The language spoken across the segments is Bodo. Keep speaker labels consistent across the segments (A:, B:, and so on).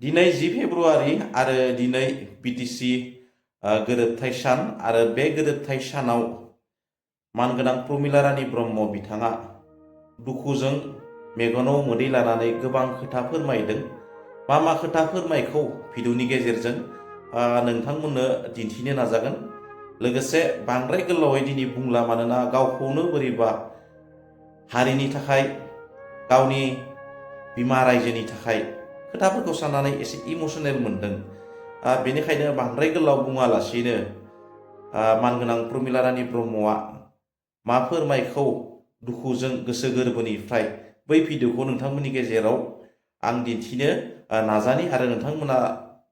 A: दिनै 10 फेब्रुवारि आरो दिनै बिटिसि गोरोबथाय सान आरो बे गोरोबथाय सानाव मानगोनां प्रमिला रानी ब्रह्म बिथाङा दुखुजों मेगनाव मोदै लानानै गोबां खोथा फोरमायदों। मा खोथा फोरमायखौ भिडिअनि गेजेरजों नोंथांमोननो दिन्थिनो नाजागोन। लोगोसे बांद्राय गोलावै दिनै बुंला, मानोना गावखौनो बोरैबा हारिनि थाखाय, गावनि बिमा रायजोनि थाखाय खोथाफोरखौ साननानै एसे इमोसनेल मोनदों। बेनिखायनो बांद्राय गोलाव बुङालासिनो मानगोनां प्रमिला रानी ब्रह्मआ मा फोरमायखौ दुखुजों गोसो गोरबोनिफ्राय बै भिडिअखौ नोंथांमोननि गेजेराव आं दिन्थिनो नाजानि आरो नोंथांमोना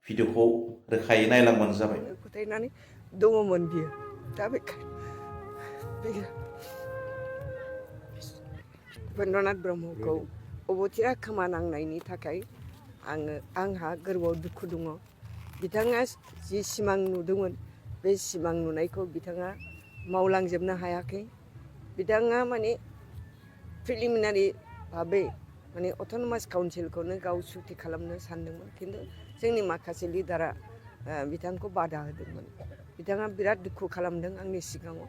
A: भिडिअखौ रोखायै नायलांबानो जाबाय।
B: फोथायनानै दङमोन बियो। दा बे उपेन्द्रनाथ ब्रह्मखौ अबथिरा खोमा नांनायनि थाखाय आंहा गोरबोआव दुखु दङ। बिथाङा जि सिमां नुदोंमोन बे सिमां नुनायखौ बिथाङा मावलांजोबनो हायाखै। बिथाङा माने प्रिलिमिनारि भाबै माने अट'नमास काउन्सिलखौनो गाव सुक्ति खालामनो सानदोंमोन, खिन्थु जोंनि माखासे लिडारा बिथांखौ बादा होदोंमोन। बिथाङा बिराद दुखु खालामदों आंनि सिगाङाव।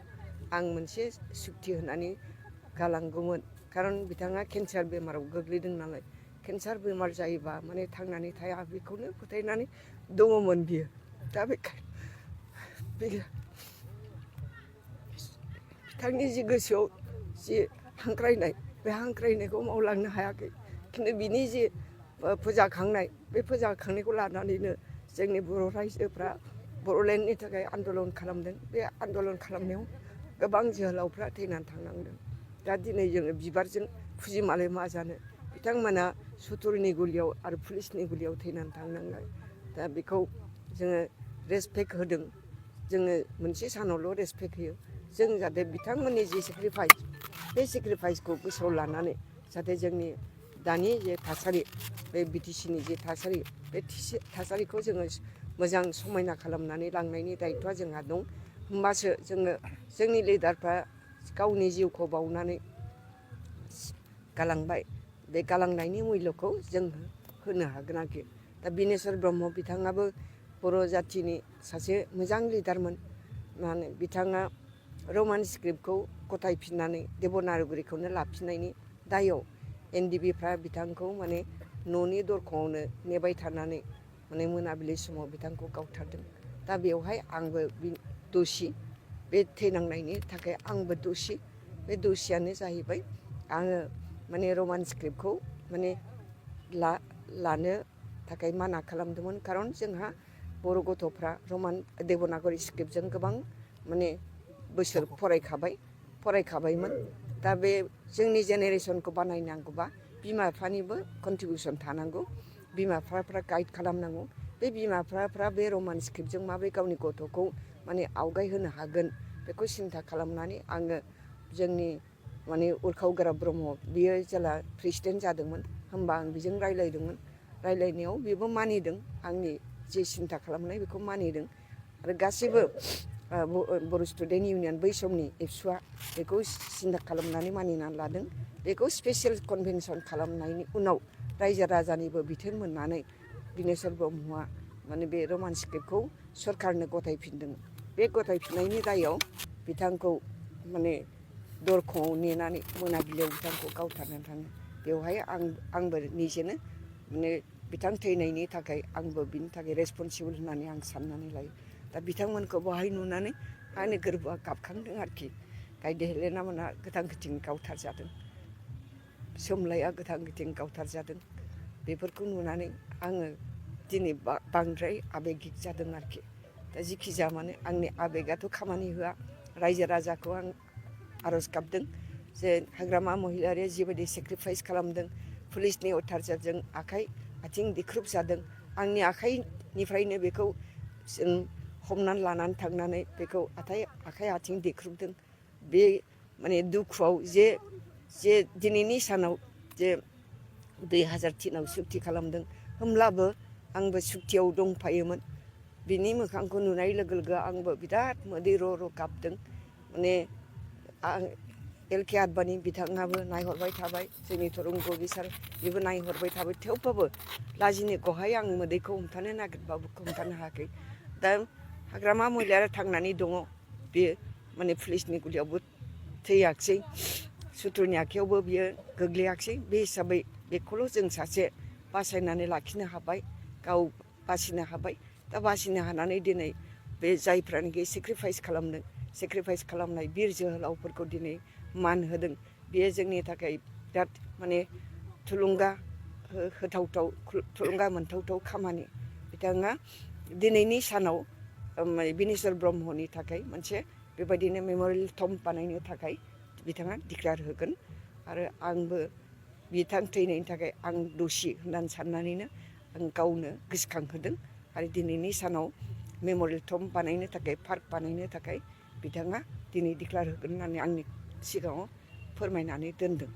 B: आं मोनसे सुक्ति होनानै गालांगौमोन, खारन बिथाङा केन्सार बेमाराव गोग्लैदों नालाय। केन्सार बेमार जायोबा माने थांनानै थाया, बेखौनो फोथायनानै दङमोन बियो। दा बिथांनि जि गोसोआव जि हांख्रायनाय, बे हांख्रायनायखौ मावलांनो हायाखै। खिन्थु बिनि जि फोजाखांनाय, बे फोजाखांनायखौ लानानैनो जोंनि बर' रायजोफ्रा बड'लेण्डनि थाखाय आन्दलन खालामदों। बे आन्दलन खालामनायाव गोबां जोहोलावफ्रा थैनानै थांनांदों। दा दिनै जोङो बिबारजों फुजिमालाय मा जानो, बिथांमोना सुथुरनि गुलियाव आरो पुलिसनि गुलियाव थैनानै थांनांबाय। दा बेखौ जोङो रेसपेक्ट होदों। जोङो मोनसे सानावल' रेसपेक्ट होयो। जों जाहाथे बिथांमोननि जि सेक्रिफाइस, बे सेक्रिफाइसखौ गोसोआव लानानै जाहाथे जोंनि दानि जे थासारि, बे बिटिसिनि जे थासारि, बे थासारिखौ जोङो मोजां समायना खालामनानै लांनायनि दायथ'आ जोंहा दं। होमबासो जोङो जोंनि लिडारफ्रा गावनि जिउखौ बाउनानै गालांबाय, बे गालांनायनि मुल्यखौ जों होनो हागोन आरोखि। दा बिनेस्वर ब्रह्म बिथाङाबो बर' जाथिनि सासे मोजां लिडारमोन। माने बिथाङा रमान स्क्रिप्टखौ गथायफिननानै देबनागरिखौनो लाफिननायनि दायाव एनडिबिफ्रा बिथांखौ माने न'नि दरखंआवनो नेबाय थानानै माने मोनाबिलि समाव बिथांखौ गावथारदों। दा बेवहाय आंबो दसि, बे थैनांनायनि थाखाय आंबो दसि। बे दसियानो जाहैबाय आङो माने रमान स्क्रिप्टखौ माने लानो थाखाय माना खालामदोंमोन। खारन जोंहा बर' गथ'फ्रा देबनागरि स्क्रिप्टजों गोबां माने बोसोर फरायखाबायमोन। दा बे जोंनि जेनेरेसनखौ बानायनांगौबा बिमा बिफानिबो कन्ट्रिबिउसन थानांगौ। बिमा बिफाफ्रा गाइड खालामनांगौ। बे बिमा बिफाफ्रा बे रमान स्क्रिप्टजों माबोरै गावनि गथ'खौ माने आवगाय होनो हागोन, बेखौ सिन्था खालामनानै आङो जोंनि माने उरखाव गोरा ब्रह्म, बियो जेला प्रेसिडेन्ट जादोंमोन, होमबा आं बेजों रायलायदोंमोन। रायलायनायाव बेबो मानिदों, आंनि जे सिन्था खालामनाय बेखौ मानिदों। आरो गासैबो बर' स्टुडेन्ट इउनियन बै समनि एबसुआ बेखौ सिन्था खालामनानै मानिनानै लादों। बेखौ स्पेसियेल कनभेनसन खालामनायनि उनाव रायजो राजानिबो बिथोन मोननानै बिनेस्वर ब्रह्मआ माने बे रमान स्क्रिप्टखौ सरकारनो गथायफिनदों। बे गथायफिननायनि दायाव बिथांखौ माने दरखंआव नेनानै मोनाबिलियाव बिथांखौ गावथारनानै थाङो। बेवहाय आंबो निजेनो माने बिथां थैनायनि थाखाय आंबो बिनि थाखाय रेसपन्सिबोल होननानै आं साननानै लायो। दा बिथांमोनखौ बहाय नुनानै आंनि गोरबोआ गाबखांदों आरोखि। गायदे हेलेना मोना गोथां गोथें गावथारजादों, सोमलाया गोथां गोथें गावथारजादों। बेफोरखौ नुनानै आङो दिनै बांद्राय आबेगिक जादों आरोखि। दा जिखि जाया मानो आंनि आबेगाथ' खामानि होआ। रायजो राजाखौ आं आर'ज गाबदों जे हाग्रामा महिलारिया जिबायदि सेक्रिफाइस खालामदों, पुलिसनि अथाचारजों आखाइ आथिं देख्रुब जादों, आंनि आखाइनिफ्रायनो बेखौ जों हमनानै लानानै थांनानै बेखौ आखाइ आथिं देख्रुबदों। बे माने दुखुआव जे दिनैनि सानाव जे 2003आव सुक्ति खालामदों, होमब्लाबो आंबो सुक्तियाव दंफायोमोन। बिनि मोखांखौ नुनाय लोगो लोगो आंबो बिराद मोदै र' र' गाबदों। माने आं LK आडबाणी बिथाङाबो नायहरबाय थाबाय, जोंनि थरंगबी सार बेबो नायहरबाय थाबाय, थेवबाबो लाजिनायखौहाय आं मोदैखौ हमथानो नागिरबाबो हमथानो हायाखै। दा हाग्रामा महिलाया थांनानै दङ, बेयो माने पुलिसनि गुलियावबो थैयाखिसै, सुथुरनि आखायावबो बियो गोग्लैयाखिसै। बे हिसाबै बेखौल' जों सासे बासायनानै लाखिनो हाबाय, गाव बासिनो हाबाय। दा बासिनो हानानै दिनै बे जायफ्रानोखि सेक्रिफाइस खालामदों, सेक्रिफाइस खालामनाय बिर जोहोलावफोरखौ दिनै मान होदों, बेयो जोंनि थाखाय बिराद माने थुलुंगा होथावथाव, थुलुंगा मोनथावथाव खामानि। बिथाङा दिनैनि सानाव बिनेश्वर ब्रह्मनि थाखाय मोनसे बेबायदिनो मेम'रियेल टम्ब बानायनो थाखाय बिथाङा डिक्लेयार होगोन। आरो आंबो बिथां थैनायनि थाखाय आं दसि होननानै साननानैनो आं गावनो गोसोखांहोदों। आरो दिनैनि सानाव मेम'रियेल टम्ब बानायनो थाखाय, पार्क बानायनो थाखाय बिथाङा दिनै डिक्लेयार होगोन होननानै आंनि सिगाङाव फोरमायनानै दोनदों।